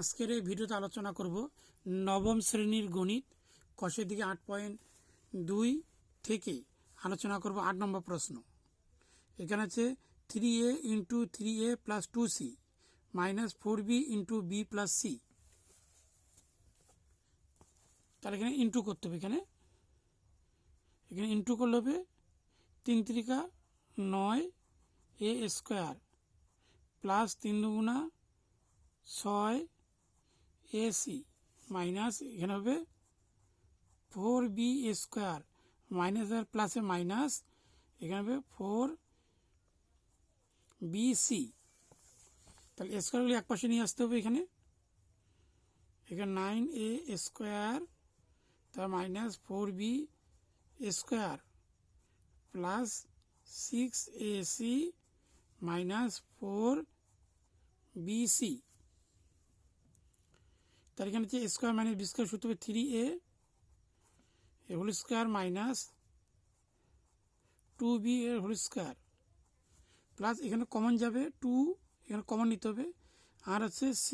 আজকের এই ভিডিওতে আলোচনা করব নবম শ্রেণীর গণিত কষের দিকে 8.2 থেকে আলোচনা করব 8 নম্বর প্রশ্ন। এখানে আছে 3a into 3a plus 2c minus 4b into b plus c। তাহলে এখানে ইন্টু করতে হবে। এখানে ইন্টু করলে হবে 3 3 9 a square plus 3 2 6 ac minus এখানে হবে 4b স্কোয়ার মাইনাস আর প্লাসে মাইনাস এখানে হবে 4bc। তাহলে স্কোয়ারগুলি এক পাশে নিয়ে আসতে হবে। এখানে 9a স্কোয়ার তার minus 4b square plus 6ac minus 4bc। তার এখানে হচ্ছে স্কোয়ার মাইনাস বি স্কোয়ার সূত্র হবে 3a এর হোল স্কোয়ার মাইনাস 2b এর হোল স্কোয়ার প্লাস এখানে কমন যাবে 2, এখানে কমন নিতে হবে, আর আছে c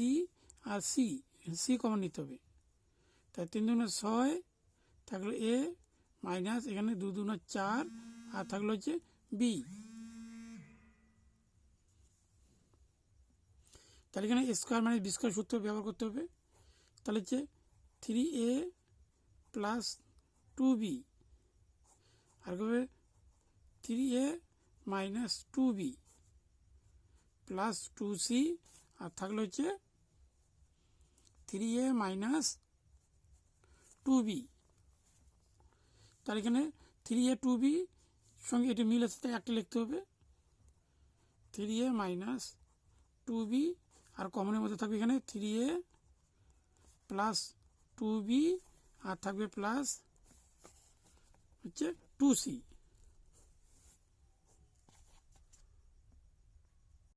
আর c কমন নিতে হবে। তাই 3 2 6 থাকলো a মাইনাস এখানে 2 2 4 আর থাকলো হচ্ছে b। তাহলে এখানে স্কোয়ার মাইনাস বি স্কোয়ার সূত্র ব্যবহার করতে হবে। তাহলে হচ্ছে 3a প্লাস 2b আর হবে 3a minus 2b plus 2c আর থাকলে হচ্ছে 3a মাইনাস 2b। তাহলে এখানে 3a 2b সঙ্গে এটি মিল আছে তাই একটা লিখতে হবে 3a মাইনাস 2b আর কমনের মধ্যে থাকবে এখানে 3a প্লাস 2b আর থাকবে প্লাস হচ্ছে 2c।